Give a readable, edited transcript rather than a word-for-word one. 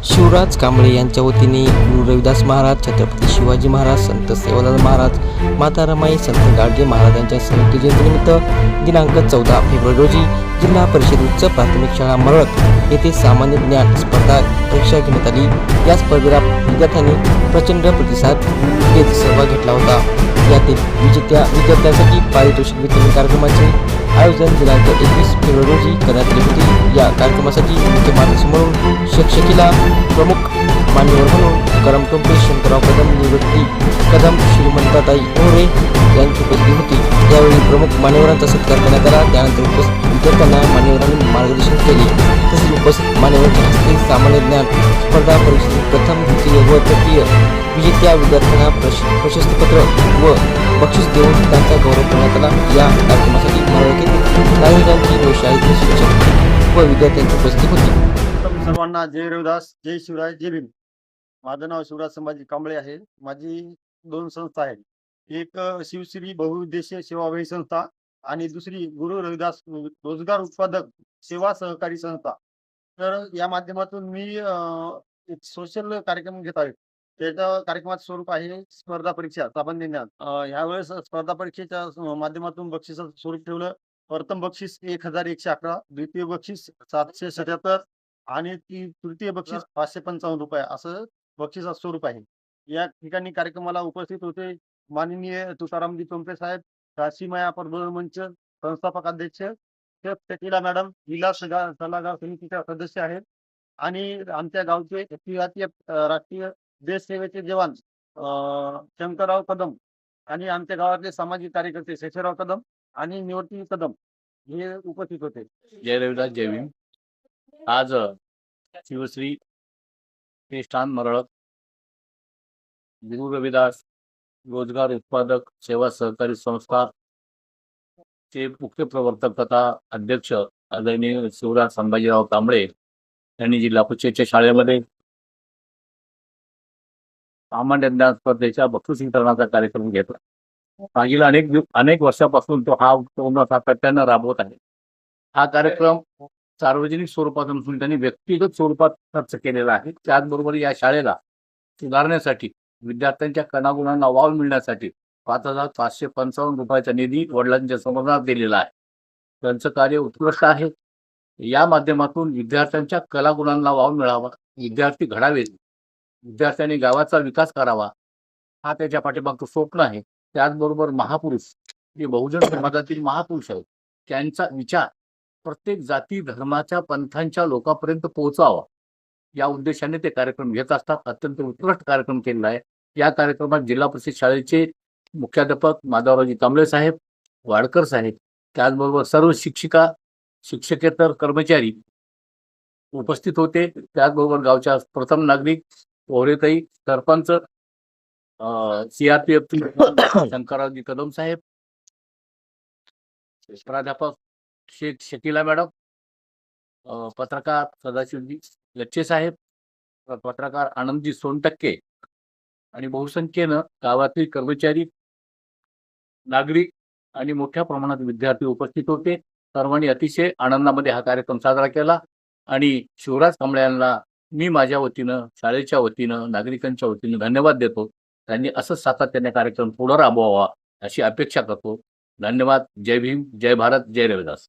शिवराज कांबळे यांच्या वतीने गुरु रविदास महाराज, छत्रपती शिवाजी महाराज, संत सेवालाल महाराज, माता रमाई, संत गाडगे महाराज यांच्या संयुक्त जयंतीनिमित्त दिनांक 14 फेब्रुवारी रोजी जिल्हा परिषद उच्च प्राथमिक शाळा मरळक येथे सामान्य ज्ञान स्पर्धा परीक्षा घेण्यात आली। या स्पर्धेला विद्यार्थ्यांनी प्रचंड प्रतिसाद देत सहभाग घेतला होता। यातील विजेत्या विद्यार्थ्यांसाठी पारितोषिक वितरण कार्यक्रमाचे आयोजन दिनांक 21 फेब्रुवारी रोजी करण्यात आले होते। या कार्यक्रमासाठी मुख्य मार्गदर्शक म्हणून शिक्षकिला प्रमुख मान्यवर म्हणून करम टोंपे, शंकरराव कदम, निवृत्ती कदम, श्रीमंताताई मोरे यांची उपस्थिती होती। यावेळी प्रमुख मान्यवरांचा सत्कार करण्यात आला। त्यानंतर उपस्थित विद्यार्थ्यांना मान्यवरांनी मार्गदर्शन केले। तसेच उपस्थित मान्यवरांच्या हस्ते सामान्य ज्ञान स्पर्धा परीक्षेतील प्रथम, द्वितीय व तृतीय विजेत्या विद्यार्थ्यांना प्रशस्तीपत्र व बक्षीस देऊन त्यांचा गौरव करण्यात आला। या कार्यक्रमासाठी मरळक नागरिकांची व शाळेतील शिक्षक व विद्यार्थ्यांची उपस्थिती होती। सर्वांना जय रविदास, जय शिवराय, जय भीम। माझं नाव शिवराज संभाजी कांबळे आहे। माझी दोन संस्था आहेत। एक शिवश्री बहुउद्देशीय सेवाभावी संस्था आणि दुसरी गुरु रविदास रोजगार उत्पादक सेवा सहकारी संस्था। तर या माध्यमातून मी एक सोशल कार्यक्रम घेत आहे। त्याच्या कार्यक्रमाचं स्वरूप आहे स्पर्धा परीक्षा सामान्य ज्ञान। यावेळेस स्पर्धा परीक्षेच्या माध्यमातून बक्षिसाचं स्वरूप ठेवलं। प्रथम बक्षीस 1111, द्वितीय बक्षीस 777 आणि तृतीय बक्षीस 555 रुपये असं बक्षिसाचं स्वरूप आहे। या ठिकाणी कार्यक्रमाला उपस्थित होते माननीय तुकारामजी टोंपे साहेब, काशीमाया प्रबोधन मंच संस्थापक अध्यक्ष, शकीला मॅडम, जिल्हा सल्लागार समितीच्या सदस्य आहेत आणि आमच्या गावचे राष्ट्रीय देश सेवेचे जवान शंकरराव कदम आणि आमच्या गावातले सामाजिक कार्यकर्ते शेषराव कदम आणि निवृत्ती कदम हे उपस्थित होते। जय रविदास, जय भीम। आज शिवश्री प्रतिष्ठान मरळक गुरु रविदास रोजगार उत्पादक सेवा सहकारी संस्था चे मुख्य प्रवर्तक तथा अध्यक्ष आदरणीय शिवराज संभाजीराव कांबळे यांनी जिल्हा परिषदेच्या शाळेमध्ये सामान्य ज्ञान स्पर्धेच्या बक्षीस वितरणाचा कार्यक्रम घेतला। मागील अनेक वर्षापासून तो हा पूर्ण सातत्यानं राबवत आहे। हा कार्यक्रम सार्वजनिक स्वरूपात नसून त्यांनी व्यक्तिगत स्वरूपात खर्च केलेला आहे। त्याचबरोबर या शाळेला सुधारण्यासाठी विद्यार्थ्यांच्या कणागुणांना वाव मिळण्यासाठी 5,555 रुपयाचा निधी वडिलांच्या समोरात दिलेला आहे। त्यांचं कार्य उत्कृष्ट आहे। या माध्यमातून विद्यार्थ्यांच्या कलागुणांना वाव मिळावा, विद्यार्थी घडावेत, विद्यार्थ्यांनी गावाचा विकास करावा हा त्याच्या पाठीमागचं स्वप्न आहे। त्याचबरोबर महापुरुष जे बहुजन समाजातील महापुरुष आहेत त्यांचा विचार प्रत्येक जाती धर्माच्या पंथांच्या लोकांपर्यंत पोहोचावा या उद्देशाने ते कार्यक्रम घेत असतात। अत्यंत उत्कृष्ट कार्यक्रम केलेला आहे। या कार्यक्रमात जिल्हा परिषद शाळेचे मुख्याध्यापक माधवरावजी कांबळे साहेब, वाडकर साहेब, त्याचबरोबर सर्व शिक्षिका, शिक्षकेतर कर्मचारी उपस्थित होते। त्याचबरोबर गावच्या प्रथम नागरिक पोहरेताई, सरपंच, CRPF शंकररावजी कदम साहेब, प्राध्यापक शकीला मॅडम, पत्रकार सदाशिवजी लच्छे साहेब, पत्रकार आनंदजी सोनटक्के आणि बहुसंख्येनं गावातील कर्मचारी, नागरिक आणि मोठ्या प्रमाणात विद्यार्थी उपस्थित होते। सर्वांनी अतिशय आनंदामध्ये हा कार्यक्रम साजरा केला आणि शिवराज कांबळे यांना मी माझ्या वतीनं, शाळेच्या वतीनं, नागरिकांच्या वतीनं धन्यवाद देतो। त्यांनी असंच सातत्याने कार्यक्रम पुढे राबवावा अशी अपेक्षा करतो। धन्यवाद। जय भीम, जय भारत, जय रविदास।